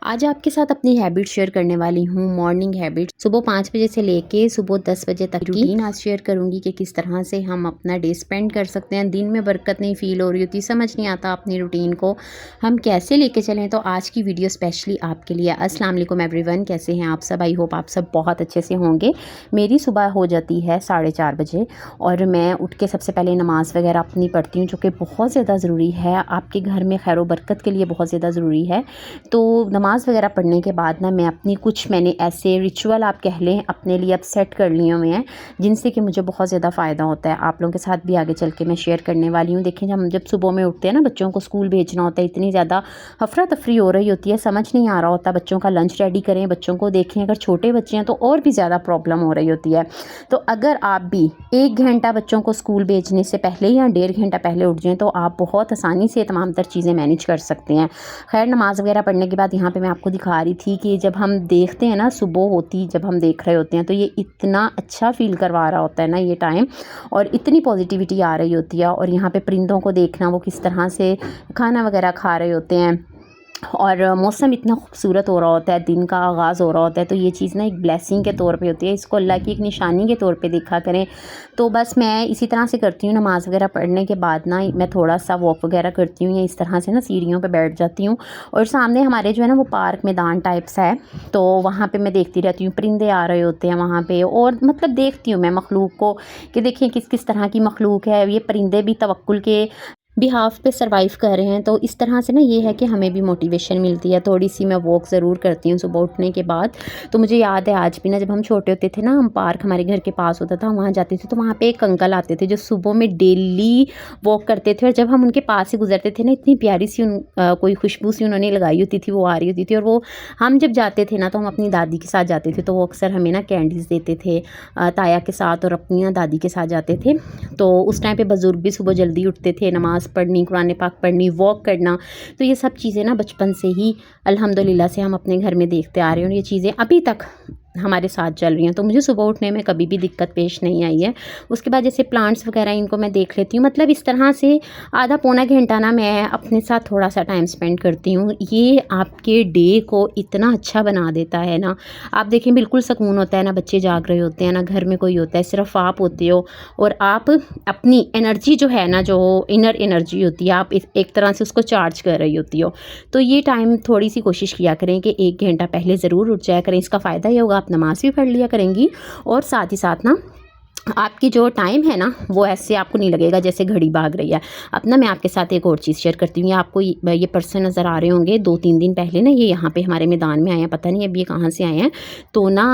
आज आपके साथ अपनी हैबिट शेयर करने वाली हूँ, मॉर्निंग हैबिट। सुबह 5 बजे से लेके सुबह 10 बजे तक की रूटीन आज शेयर करूँगी कि किस तरह से हम अपना डे स्पेंड कर सकते हैं। दिन में बरकत नहीं फ़ील हो रही होती, समझ नहीं आता अपनी रूटीन को हम कैसे लेके चलें। तो आज की वीडियो स्पेशली आपके लिए। अस्सलाम वालेकुम एवरीवन, कैसे हैं आप सब? आई होप आप सब बहुत अच्छे से होंगे। मेरी सुबह हो जाती है 4:30 बजे और मैं उठ के सबसे पहले नमाज़ वगैरह अपनी पढ़ती हूँ, जो कि बहुत ज़्यादा ज़रूरी है। आपके घर में खैर व बरकत के लिए बहुत ज़्यादा ज़रूरी है। तो नमाज़ वगैरह पढ़ने के बाद ना मैं अपनी मैंने ऐसे रिचुअल आप कह लें अपने लिए अब सेट कर लिए हुए हैं, जिनसे कि मुझे बहुत ज़्यादा फ़ायदा होता है। आप लोगों के साथ भी आगे चल के मैं शेयर करने वाली हूँ। देखिए, हम जब सुबह में उठते हैं ना, बच्चों को स्कूल भेजना होता है, इतनी ज़्यादा अफरा तफरी हो रही होती है, समझ नहीं आ रहा होता बच्चों का लंच रेडी करें, बच्चों को देखें। अगर छोटे बच्चे हैं तो और भी ज़्यादा प्रॉब्लम हो रही होती है। तो अगर आप भी 1 घंटा बच्चों को स्कूल भेजने से पहले या 1.5 घंटा पहले उठ जाएँ तो आप बहुत आसानी से तमाम तर चीज़ें मैनेज कर सकते हैं। खैर, नमाज़ वगैरह पढ़ने के बाद यहाँ पे मैं आपको दिखा रही थी कि जब हम देखते हैं ना, सुबह होती जब हम देख रहे होते हैं तो ये इतना अच्छा फ़ील करवा रहा होता है ना ये टाइम, और इतनी पॉजिटिविटी आ रही होती है। और यहाँ पे परिंदों को देखना, वो किस तरह से खाना वगैरह खा रहे होते हैं, और मौसम इतना खूबसूरत हो रहा होता है, दिन का आगाज़ हो रहा होता है। तो ये चीज़ ना एक ब्लेसिंग के तौर पे होती है, इसको अल्लाह की एक निशानी के तौर पे देखा करें। तो बस मैं इसी तरह से करती हूँ। नमाज़ वगैरह पढ़ने के बाद ना मैं थोड़ा सा वॉक वगैरह करती हूँ, या इस तरह से ना सीढ़ियों पे बैठ जाती हूँ। और सामने हमारे जो है ना वो पार्क मैदान टाइप्स है, तो वहाँ पे मैं देखती रहती हूँ, परिंदे आ रहे होते हैं वहाँ पे। और मतलब देखती हूँ मैं मखलूक को कि देखिए किस किस तरह की मखलूक है। ये परिंदे भी तवक्कुल के बिहाफ़ पे सर्वाइव कर रहे हैं। तो इस तरह से ना ये है कि हमें भी मोटिवेशन मिलती है। थोड़ी-सी मैं वॉक ज़रूर करती हूँ सुबह उठने के बाद। तो मुझे याद है आज भी ना, जब हम छोटे होते थे ना, हम पार्क हमारे घर के पास होता था, वहाँ जाते थे तो वहाँ पे एक अंकल आते थे जो सुबह में डेली वॉक करते थे। और जब हम उनके पास से गुज़रते थे ना, इतनी प्यारी सी कोई खुशबू सी उन्होंने लगाई होती थी, वो आ रही होती थी। और वो हम जब जाते थे ना तो हम अपनी दादी के साथ जाते थे, तो वो अक्सर हमें ना कैंडीज़ देते थे ताया के साथ, और अपनी ना दादी के साथ जाते थे। तो उस टाइम पे बुज़ुर्ग भी सुबह जल्दी उठते थे, नमाज़ पढ़नी, कुरान पाक पढ़नी, वॉक करना। तो ये सब चीज़ें ना बचपन से ही अल्हम्दुलिल्लाह से हम अपने घर में देखते आ रहे हैं, और ये चीज़ें अभी तक हमारे साथ चल रही हैं। तो मुझे सुबह उठने में कभी भी दिक्कत पेश नहीं आई है। उसके बाद जैसे प्लांट्स वगैरह, इनको मैं देख लेती हूँ। मतलब इस तरह से आधा पौना घंटा ना मैं अपने साथ थोड़ा सा टाइम स्पेंड करती हूँ। ये आपके डे को इतना अच्छा बना देता है ना। आप देखें, बिल्कुल सुकून होता है ना, बच्चे जाग रहे होते हैं ना, घर में कोई होता है, सिर्फ आप होते हो, और आप अपनी एनर्जी जो है ना, जो इनर एनर्जी होती है, आप एक तरह से उसको चार्ज कर रही होती हो। तो ये टाइम थोड़ी सी कोशिश किया करें कि 1 घंटा पहले ज़रूर उठ जाया करें। इसका फ़ायदा ये होगा, आप नमाज़ भी पढ़ लिया करेंगी, और साथ ही साथ ना आपकी जो टाइम है ना, वो ऐसे आपको नहीं लगेगा जैसे घड़ी भाग रही है। अब ना मैं आपके साथ एक और चीज़ शेयर करती हूँ। ये आपको ये पर्सन नज़र आ रहे होंगे, 2-3 दिन पहले ना ये यहाँ पे हमारे मैदान में आए हैं। पता नहीं अब ये कहाँ से आए हैं। तो ना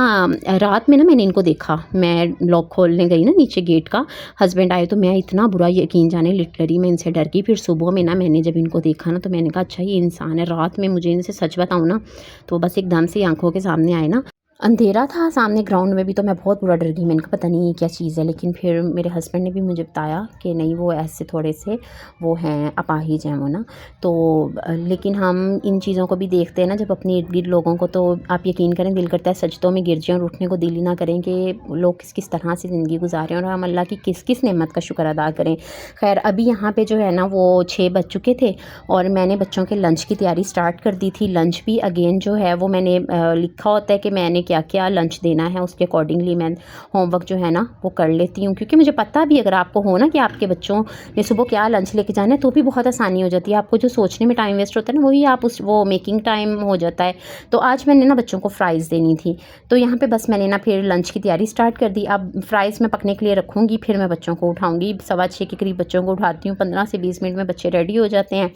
रात में ना मैंने इनको देखा, मैं लॉक खोलने गई ना नीचे गेट का, हस्बैंड आए तो मैं इतना बुरा यकीन जाने लिटरली मैं इनसे डर गई। फिर सुबह में ना मैंने जब इनको देखा ना, तो मैंने कहा अच्छा ये इंसान है। रात में मुझे इनसे सच बताऊँ ना, तो बस एकदम से आंखों के सामने आए ना, अंधेरा था सामने ग्राउंड में भी, तो मैं बहुत बुरा डर गई। मैंने कहा पता नहीं ये क्या चीज़ है। लेकिन फिर मेरे हस्बैंड ने भी मुझे बताया कि नहीं, वो ऐसे थोड़े से वो हैं, अपाहिज हैं वो ना। तो लेकिन हम इन चीज़ों को भी देखते हैं ना जब अपने इर्द गिर्द लोगों को, तो आप यकीन करें दिल करता है सजदों में गिर जाएं, और उठने को दिल ही ना करें कि लोग किस किस तरह से ज़िंदगी गुजारें, और हम अल्लाह की किस किस नेमत का शुक्र अदा करें। खैर, अभी यहाँ पर जो है ना वो 6 बज चुके थे, और मैंने बच्चों के लंच की तैयारी स्टार्ट कर दी थी। लंच भी अगेन जो है वो मैंने लिखा होता है कि मैंने क्या क्या लंच देना है, उसके अकॉर्डिंगली मैं होमवर्क जो है ना वो कर लेती हूँ। क्योंकि मुझे पता भी, अगर आपको हो ना कि आपके बच्चों ने सुबह क्या लंच लेके जाना है, तो भी बहुत आसानी हो जाती है। आपको जो सोचने में टाइम वेस्ट होता है ना, वही आप वो मेकिंग टाइम हो जाता है। तो आज मैंने ना बच्चों को फ़्राइज़ देनी थी, तो यहाँ पे बस मैंने ना फिर लंच की तैयारी स्टार्ट कर दी। अब फ़्राइज़ मैं पकने के लिए रखूँगी, फिर मैं बच्चों को उठाऊँगी। 6:15 के करीब बच्चों को उठाती हूँ, 15 से 20 मिनट में बच्चे रेडी हो जाते हैं,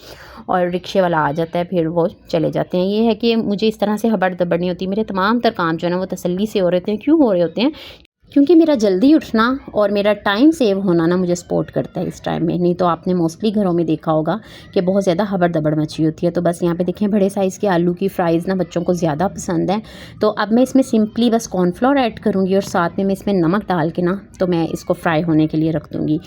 और रिक्शे वाला आ जाता है, फिर वो चले जाते हैं। ये है कि मुझे इस तरह से हबड़ दबड़ नहीं होती। मेरे तमाम तर काम जो है ना वो तसल्ली से हो रहे थे। क्यों हो रहे होते हैं? क्योंकि मेरा जल्दी उठना और मेरा टाइम सेव होना ना मुझे सपोर्ट करता है इस टाइम में। नहीं तो आपने मोस्टली घरों में देखा होगा कि बहुत ज़्यादा हबड़ दबड़ मची होती है। तो बस यहाँ पे देखें, बड़े साइज़ के आलू की फ़्राइज़ ना बच्चों को ज़्यादा पसंद है। तो अब मैं इसमें सिंपली बस कॉर्नफ्लोर ऐड करूँगी, और साथ में मैं इसमें नमक डाल के ना तो मैं इसको फ्राई होने के लिए रख दूँगी।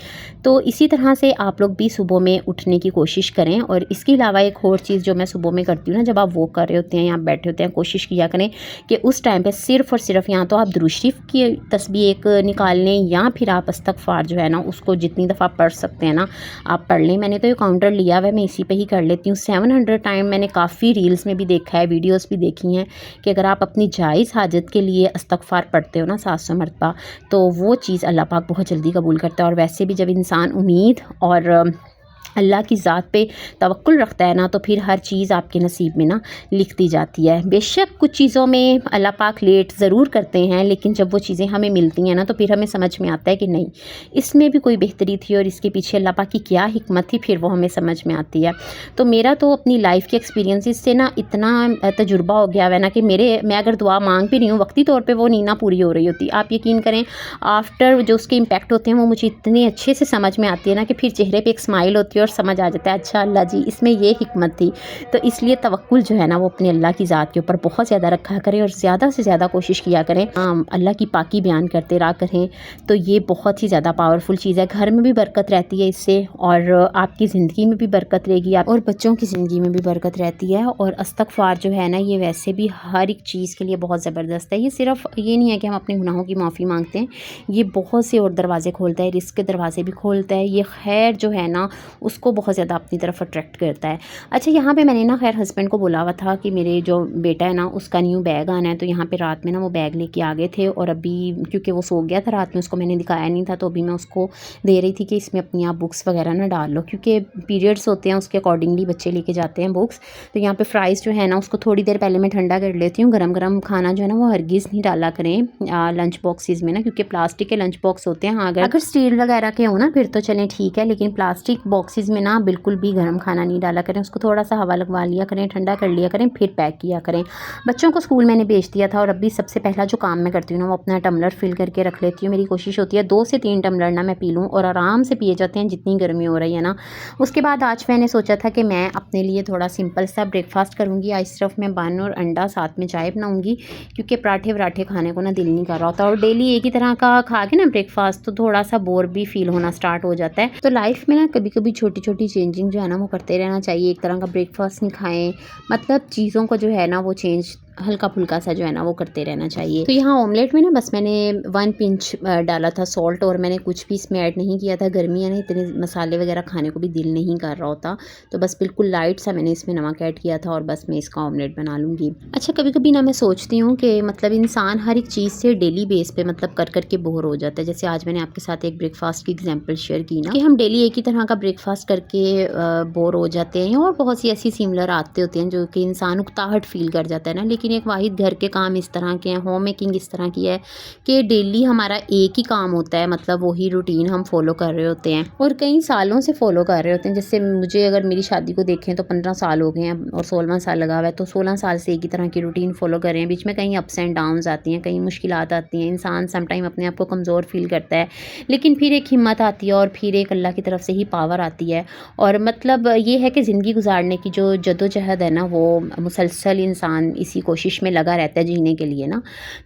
तो इसी तरह से आप लोग भी सुबह में उठने की कोशिश करें। और इसके अलावा एक और चीज़ जो मैं सुबह में करती हूँ ना, जब आप वॉक कर रहे होते हैं या बैठे होते हैं, कोशिश किया करें कि उस टाइम पर सिर्फ़ और सिर्फ या तो आप दुरूद शरीफ की तस्बीह तस्बीह एक निकाल लें, या फिर आप इस्तग़फ़ार जो है ना उसको जितनी दफ़ा पढ़ सकते हैं ना आप पढ़ लें। मैंने तो ये काउंटर लिया हुआ है, मैं इसी पे ही कर लेती हूँ। 700 टाइम मैंने काफ़ी रील्स में भी देखा है, वीडियोस भी देखी हैं कि अगर आप अपनी जायज़ हाजत के लिए इस्तग़फ़ार पढ़ते हो ना 700 मरतबा, तो वो चीज़ अल्लाह पाक बहुत जल्दी कबूल करता है। और वैसे भी जब इंसान उम्मीद और अल्लाह की ज़ात पे तवक्कुल रखता है ना, तो फिर हर चीज़ आपके नसीब में ना लिख दी जाती है। बेशक कुछ चीज़ों में अल्लाह पाक लेट ज़रूर करते हैं, लेकिन जब वो चीज़ें हमें मिलती हैं ना तो फिर हमें समझ में आता है कि नहीं, इसमें भी कोई बेहतरी थी और इसके पीछे अल्लाह पाक की क्या हिकमत थी, फिर वो हमें समझ में आती है। तो मेरा तो अपनी लाइफ के एक्सपीरियंसेस से ना इतना तजुर्बा हो गया है ना कि मैं अगर दुआ मांग भी रही हूँ, वक्ती तौर पर वो नींद ना पूरी हो रही होती, आप यकीन करें आफ्टर जो उसके इम्पैक्ट होते हैं वो मुझे इतने अच्छे से समझ में आती है ना कि फिर चेहरे पे एक स्माइल होती है और समझ आ जाता है अच्छा अल्लाह जी इसमें ये हिकमत थी। तो इसलिए तवक्कुल जो है ना वो अपने अल्लाह की ज़ात के ऊपर बहुत ज़्यादा रखा करें और ज़्यादा से ज़्यादा कोशिश किया करें अल्लाह की पाकी बयान करते रहा करें। तो ये बहुत ही ज़्यादा पावरफुल चीज़ है, घर में भी बरकत रहती है इससे, और आपकी ज़िंदगी में भी बरकत रहेगी और बच्चों की ज़िंदगी में भी बरकत रहती है। और इस्तग़फ़ार जो है ना ये वैसे भी हर एक चीज़ के लिए बहुत ज़बरदस्त है। ये सिर्फ ये नहीं है कि हम अपने गुनाहों की माफ़ी मांगते हैं, ये बहुत से और दरवाज़े खोलता है, रिस्क के दरवाज़े भी खोलता है। ये खैर जो है ना उसको बहुत ज़्यादा अपनी तरफ अट्रैक्ट करता है। अच्छा, यहाँ पे मैंने ना खैर हस्बैंड को बोला हुआ था कि मेरे जो बेटा है ना उसका न्यू बैग आना है, तो यहाँ पे रात में ना वो बैग लेके आ गए थे, और अभी क्योंकि वो सो गया था रात में, उसको मैंने दिखाया नहीं था, तो अभी मैं उसको दे रही थी कि इसमें अपनी आप बुक्स वगैरह ना डाल लो, क्योंकि पीरियड्स होते हैं उसके अकॉर्डिंगली बच्चे लेके जाते हैं बुक्स। तो यहाँ पे फ्राइज़ जो है ना उसको थोड़ी देर पहले मैं ठंडा कर लेती हूँ। गरम गरम खाना जो है ना वो हरगिज़ नहीं डाला करें लंच बॉक्सेस में ना, क्योंकि प्लास्टिक के लंच बॉक्स होते हैं। हाँ, अगर स्टील वगैरह के हो ना फिर तो चलें ठीक है, लेकिन प्लास्टिक बॉक्सेस में ना बिल्कुल भी गर्म खाना नहीं डाला करें। उसको थोड़ा सा हवा लगवा लिया करें, ठंडा कर लिया करें, फिर पैक किया करें। बच्चों को स्कूल मैंने भेज दिया था, और अभी सबसे पहला जो काम मैं करती हूँ ना वो अपना टम्बलर फिल करके रख लेती हूँ। मेरी कोशिश होती है 2 से 3 टम्बलर ना मैं पी लूँ, और आराम से पिए जाते हैं जितनी गर्मी हो रही है ना। उसके बाद आज मैंने सोचा था कि मैं अपने लिए थोड़ा सिंपल सा ब्रेकफास्ट करूँगी। आज सिर्फ मैं बन और अंडा साथ में चाय बनाऊँगी, क्योंकि पराठे वराठे खाने को ना दिल नहीं कर रहा होता, और डेली एक ही तरह का खा के ना ब्रेकफास्ट तो थोड़ा सा बोर भी फील होना स्टार्ट हो जाता है। तो लाइफ में ना कभी कभी छोटी छोटी चेंजिंग जो है ना वो करते रहना चाहिए। एक तरह का ब्रेकफास्ट नहीं खाएं, मतलब चीज़ों को जो है ना वो चेंज हल्का फुल्का सा जो है ना वो करते रहना चाहिए। तो यहाँ ऑमलेट में ना बस मैंने 1 पिंच डाला था सॉल्ट, और मैंने कुछ भी इसमें ऐड नहीं किया था। गर्मी है ना, इतने मसाले वगैरह खाने को भी दिल नहीं कर रहा होता, तो बस बिल्कुल लाइट सा मैंने इसमें नमक ऐड किया था, और बस मैं इसका ऑमलेट बना लूँगी। अच्छा, कभी कभी ना मैं सोचती हूँ कि मतलब इंसान हर एक चीज़ से डेली बेस पे मतलब कर करके बोर हो जाता है। जैसे आज मैंने आपके साथ एक ब्रेकफास्ट की एग्जाम्पल शेयर की ना, कि हम डेली एक ही तरह का ब्रेकफास्ट करके बोर हो जाते हैं, और बहुत सी ऐसी सिमिलर आदतें होती हैं जो कि इंसान उकताहट फील कर जाता है ना। लेकिन एक वाहिद घर के काम इस तरह के हैं, होम मेकिंग इस तरह की है कि डेली हमारा एक ही काम होता है, मतलब वही रूटीन हम फॉलो कर रहे होते हैं, और कई सालों से फॉलो कर रहे होते हैं। जैसे मुझे अगर मेरी शादी को देखें तो 15 साल हो गए हैं, और 16वां साल लगा हुआ है, तो 16 साल से एक ही तरह की रूटीन फॉलो कर रहे हैं। बीच में कहीं अप्स एंड डाउन्स आती हैं, कहीं मुश्किलात आती हैं, इंसान समटाइम अपने आप को कमज़ोर फील करता है, लेकिन फिर एक हिम्मत आती है, और फिर एक अल्लाह की तरफ से ही पावर आती है। और मतलब ये है कि ज़िंदगी गुजारने की जो जद्दोजहद है ना वो मुसलसल इंसान इसी कोशिश में लगा रहता है जीने के लिए ना,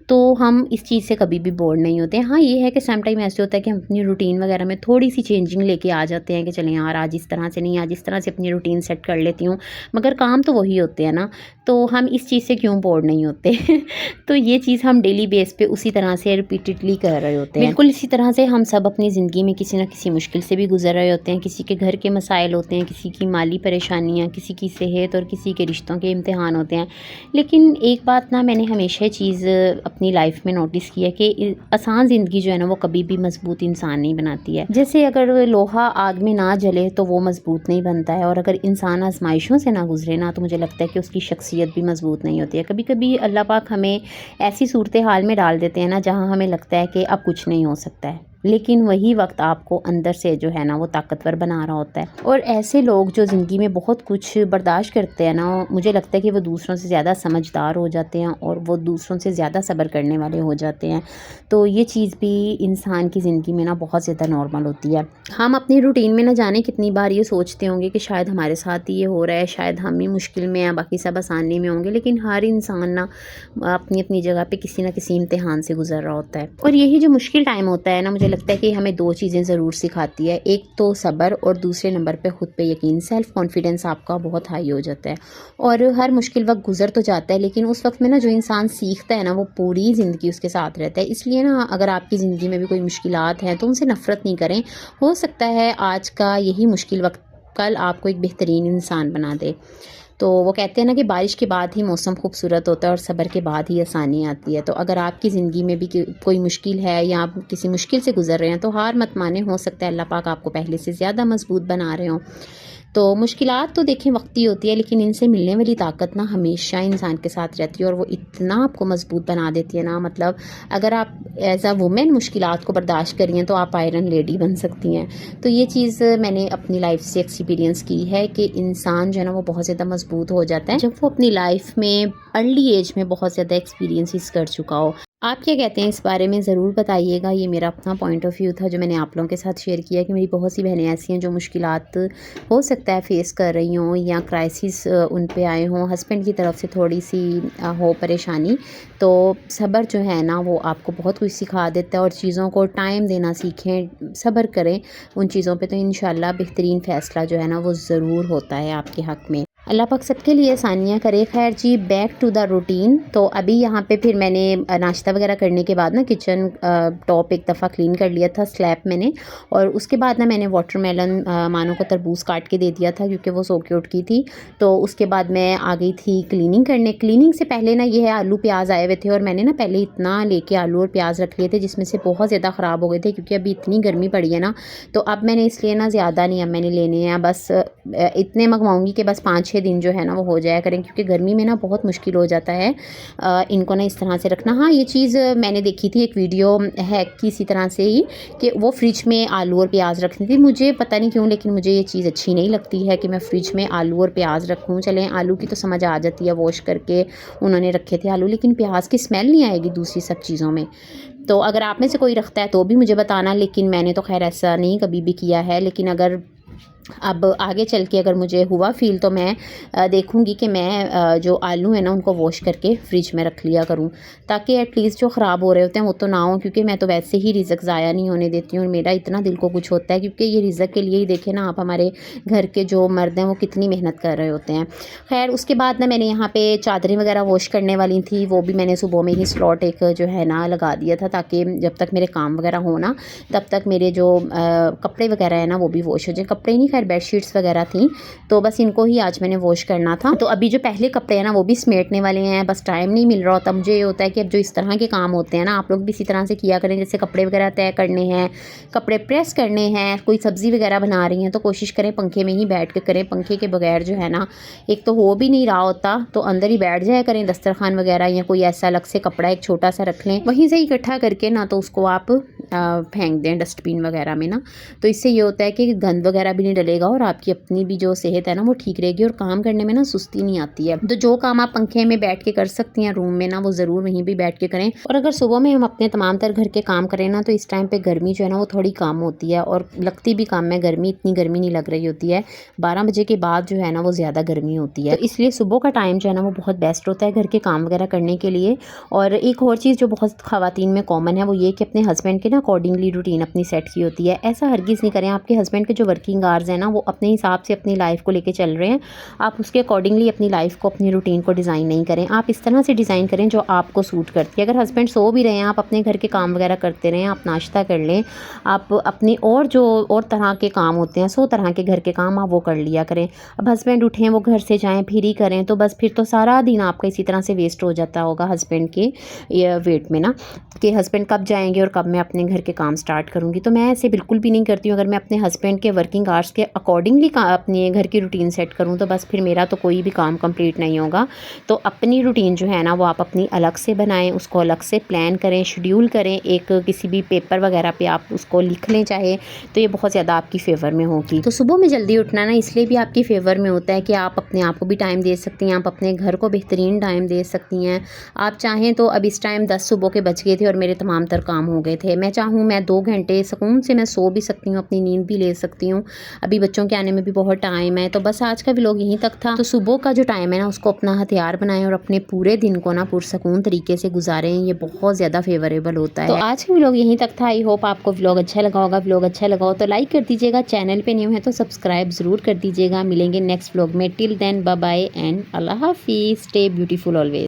तो हम इस चीज़ से कभी भी बोर नहीं होते हैं। हाँ, ये है कि सम टाइम ऐसे होता है कि हम अपनी रूटीन वगैरह में थोड़ी सी चेंजिंग लेके आ जाते हैं कि चलें यार आज इस तरह से नहीं, आज इस तरह से अपनी रूटीन सेट कर लेती हूँ, मगर काम तो वही होते हैं ना, तो हम इस चीज़ से क्यों बोर नहीं होते तो ये चीज़ हम डेली बेस पे उसी तरह से रिपीटेडली कर रहे होते हैं। बिल्कुल इसी तरह से हम सब अपनी ज़िंदगी में किसी न किसी मुश्किल से भी गुजर रहे होते हैं। किसी के घर के मसाइल होते हैं, किसी की माली परेशानियाँ, किसी की सेहत, और किसी के रिश्तों के इम्तिहान होते हैं। लेकिन एक बात ना मैंने हमेशा ये चीज़ अपनी लाइफ में नोटिस की है कि आसान ज़िंदगी जो है ना वो कभी भी मजबूत इंसान नहीं बनाती है। जैसे अगर लोहा आग में ना जले तो वो मजबूत नहीं बनता है, और अगर इंसान आजमाइशों से ना गुजरे ना तो मुझे लगता है कि उसकी शख्सियत भी मजबूत नहीं होती है। कभी कभी अल्लाह पाक हमें ऐसी सूरत हाल में डाल देते हैं ना जहाँ हमें लगता है कि अब कुछ नहीं हो सकता है, लेकिन वही वक्त आपको अंदर से जो है ना वो ताकतवर बना रहा होता है। और ऐसे लोग जो ज़िंदगी में बहुत कुछ बर्दाश्त करते हैं ना, मुझे लगता है कि वो दूसरों से ज़्यादा समझदार हो जाते हैं, और वो दूसरों से ज़्यादा सब्र करने वाले हो जाते हैं। तो ये चीज़ भी इंसान की ज़िंदगी में ना बहुत ज़्यादा नॉर्मल होती है। हम अपनी रूटीन में ना जाने कितनी बार ये सोचते होंगे कि शायद हमारे साथ ही ये हो रहा है, शायद हम ही मुश्किल में हैं, बाकी सब आसानी में होंगे, लेकिन हर इंसान ना अपनी अपनी जगह पर किसी न किसी इम्तिहान से गुजर रहा होता है। और यही जो मुश्किल टाइम होता है ना, मुझे लगता है कि हमें 2 चीज़ें ज़रूर सिखाती है, एक तो सब्र और दूसरे नंबर पे खुद पे यकीन। सेल्फ़ कॉन्फिडेंस आपका बहुत हाई हो जाता है और हर मुश्किल वक़्त गुज़र तो जाता है, लेकिन उस वक़्त में ना जो इंसान सीखता है ना वो पूरी ज़िंदगी उसके साथ रहता है। इसलिए ना अगर आपकी ज़िंदगी में भी कोई मुश्किलात हैं तो उनसे नफ़रत नहीं करें। हो सकता है आज का यही मुश्किल वक़्त कल आपको एक बेहतरीन इंसान बना दे। तो वो कहते हैं ना कि बारिश के बाद ही मौसम खूबसूरत होता है और सब्र के बाद ही आसानी आती है। तो अगर आपकी ज़िंदगी में भी कोई मुश्किल है या आप किसी मुश्किल से गुज़र रहे हैं तो हार मत मानें, हो सकता है अल्लाह पाक आपको पहले से ज़्यादा मज़बूत बना रहे हों। तो मुश्किलात तो देखें वक्ती होती है, लेकिन इनसे मिलने वाली ताकत ना हमेशा इंसान के साथ रहती है और वो इतना आपको मज़बूत बना देती है ना, मतलब अगर आप एज़ अ वुमेन मुश्किलात को बर्दाश्त करी हैं तो आप आयरन लेडी बन सकती हैं। तो ये चीज़ मैंने अपनी लाइफ से एक्सपीरियंस की है कि इंसान जो है ना वो बहुत ज़्यादा मज़बूत हो जाता है जब वो अपनी लाइफ में अर्ली एज में बहुत ज़्यादा एक्सपीरियंसिस कर चुका हो। आप क्या कहते हैं इस बारे में ज़रूर बताइएगा। ये मेरा अपना पॉइंट ऑफ व्यू था जो मैंने आप लोगों के साथ शेयर किया कि मेरी बहुत सी बहनें ऐसी हैं जो मुश्किलात हो सकता है फ़ेस कर रही हों या क्राइसिस उन पे आए हों, हस्बैंड की तरफ से थोड़ी सी हो परेशानी। तो सब्र जो है ना वो आपको बहुत कुछ सिखा देता है और चीज़ों को टाइम देना सीखें, सब्र करें उन चीज़ों पे, तो इंशाल्लाह बेहतरीन फ़ैसला जो है ना वो ज़रूर होता है आपके हक़ में। अल्लाह पाक सबके लिए आसानियाँ करे। खैर जी, बैक टू द रूटीन। तो अभी यहाँ पे फिर मैंने नाश्ता वगैरह करने के बाद ना किचन टॉप एक दफ़ा क्लीन कर लिया था, स्लैब मैंने, और उसके बाद ना मैंने वाटरमेलन मानो को तरबूज काट के दे दिया था क्योंकि वो सो के उठ गई थी। तो उसके बाद मैं आ गई थी क्लीनिंग करने। क्लीनिंग से पहले ना ये है आलू प्याज आए हुए थे और मैंने ना पहले इतना लेके आलू और प्याज रख लिए थे जिसमें से बहुत ज़्यादा ख़राब हो गए थे क्योंकि अभी इतनी गर्मी पड़ी है ना। तो अब मैंने इसलिए ना ज़्यादा नहीं अब मैंने लेने हैं, बस इतने मंगवाऊँगी कि बस 5-6 दिन जो है ना वो हो जाया करें क्योंकि गर्मी में ना बहुत मुश्किल हो जाता है इनको ना इस तरह से रखना। हाँ, ये चीज़ मैंने देखी थी एक वीडियो है किसी तरह से ही कि वो फ्रिज में आलू और प्याज रखनी थी। मुझे पता नहीं क्यों लेकिन मुझे ये चीज़ अच्छी नहीं लगती है कि मैं फ्रिज में आलू और प्याज रखूँ। चलें, आलू की तो समझ आ जाती है, वॉश करके उन्होंने रखे थे आलू, लेकिन प्याज की स्मेल नहीं आएगी दूसरी सब चीज़ों में। तो अगर आप में से कोई रखता है तो भी मुझे बताना, लेकिन मैंने तो खैर ऐसा नहीं कभी भी किया है। लेकिन अगर अब आगे चल के अगर मुझे हुआ फ़ील तो मैं देखूँगी कि मैं जो आलू है ना उनको वॉश करके फ्रिज में रख लिया करूँ ताकि एटलीस्ट जो ख़राब हो रहे होते हैं वो तो ना हो, क्योंकि मैं तो वैसे ही रिज़्क ज़ाया नहीं होने देती हूँ और मेरा इतना दिल को कुछ होता है क्योंकि ये रिज़्क के लिए ही देखें ना आप, हमारे घर के जो मर्द हैं वो कितनी मेहनत कर रहे होते हैं। खैर उसके बाद ना मैंने यहाँ पे चादरें वगैरह वॉश करने वाली थी, वो भी मैंने सुबह में ही स्लॉट एक जो है ना लगा दिया था ताकि जब तक मेरे काम वगैरह हो ना तब तक मेरे जो कपड़े वगैरह है ना वो भी वॉश हो जाए। कपड़े नहीं, खैर बेडशीट्स वगैरह थी, तो बस इनको ही आज मैंने वॉश करना था। तो अभी जो पहले कपड़े हैं ना वो भी समेटने वाले हैं, बस टाइम नहीं मिल रहा होता। मुझे ये होता है कि अब जो इस तरह के काम होते हैं ना आप लोग भी इसी तरह से किया करें, जैसे कपड़े वगैरह तय करने हैं, कपड़े प्रेस करने हैं, कोई सब्ज़ी वगैरह बना रही हैं तो कोशिश करें पंखे में ही बैठ के करें। पंखे के बगैर जो है ना एक तो हो भी नहीं रहा होता, तो अंदर ही बैठ जाया करें, दस्तरखान वगैरह या कोई ऐसा अलग से कपड़ा एक छोटा सा रख लें, वहीं से ही इकट्ठा करके ना तो उसको आप फेंक दें डस्टबिन वगैरह में ना। तो इससे ये होता है कि गंद वगैरह भी नहीं डलेगा और आपकी अपनी भी जो सेहत है ना वो ठीक रहेगी और काम करने में ना सुस्ती नहीं आती है। तो जो काम आप पंखे में बैठ के कर सकती हैं रूम में ना वो ज़रूर वहीं भी बैठ के करें। और अगर सुबह में हम अपने तमाम तर घर के काम करें ना तो इस टाइम पे गर्मी जो है ना वो थोड़ी कम होती है और लगती भी कम है गर्मी, इतनी गर्मी नहीं लग रही होती है। 12 बजे के बाद जो है ना वो ज़्यादा गर्मी होती है, तो इसलिए सुबह का टाइम जो है ना वो बहुत बेस्ट होता है घर के काम वगैरह करने के लिए। और एक और चीज़ जो बहुत ख़वातीन में कॉमन है वो ये कि अपने हस्बैंड के ना अकॉर्डिंगली रूटीन अपनी सेट की होती है। ऐसा हरगिज़ नहीं करें, आपके हस्बैंड के जो वर्किंग आवर्स हैं ना वो अपने हिसाब से अपनी लाइफ को लेके चल रहे हैं, आप उसके अकॉर्डिंगली अपनी लाइफ को, अपनी रूटीन को डिज़ाइन नहीं करें। आप इस तरह से डिज़ाइन करें जो आपको सूट करती है। अगर हस्बैंड सो भी रहे हैं आप अपने घर के काम वगैरह करते रहें, आप नाश्ता कर लें, आप अपने और जो और तरह के काम होते हैं 100 तरह के घर के काम आप वो कर लिया करें। अब हस्बैंड उठें वो घर से जाएँ फिर ही करें तो बस फिर तो सारा दिन आपका इसी तरह से वेस्ट हो जाता होगा हस्बैंड के वेट में ना, कि हस्बैंड कब जाएंगे और कब मैं अपने घर के काम स्टार्ट करूँगी। तो मैं ऐसे बिल्कुल भी नहीं करती हूँ। अगर मैं अपने हस्बैंड के वर्किंग आवर्स के अकॉर्डिंगली अपने घर की रूटीन सेट करूँ तो बस फिर मेरा तो कोई भी काम कंप्लीट नहीं होगा। तो अपनी रूटीन जो है ना वो आप अपनी अलग से बनाएं, उसको अलग से प्लान करें, शेड्यूल करें, एक किसी भी पेपर वगैरह पे आप उसको लिख लें चाहे, तो ये बहुत ज़्यादा आपकी फ़ेवर में होगी। तो सुबह में जल्दी उठना ना इसलिए भी आपकी फ़ेवर में होता है कि आप अपने आप को भी टाइम दे सकती हैं, आप अपने घर को बेहतरीन टाइम दे सकती हैं। आप चाहें तो अब इस टाइम 10 सुबह के बज गए थे और मेरे तमाम तर काम हो गए थे। मैं चाहूँ मैं 2 घंटे सुकून से मैं सो भी सकती हूँ, अपनी नींद भी ले सकती हूँ। अभी बच्चों के आने में भी बहुत टाइम है। तो बस आज का व्लॉग यहीं तक था। तो सुबह का जो टाइम है ना उसको अपना हथियार बनाएं और अपने पूरे दिन को ना पुरसकून तरीके से गुजारें। ये बहुत ज़्यादा फेवरेबल होता है। तो आज का व्लॉग यहीं तक था। आई होप आपको व्लॉग अच्छा लगा होगा। व्लॉग अच्छा लगा हो तो लाइक कर दीजिएगा, चैनल पे न्यू है तो सब्सक्राइब ज़रूर कर दीजिएगा। मिलेंगे नेक्स्ट व्लॉग में। Till then bye bye and अल्लाह हाफिज़। Stay beautiful always.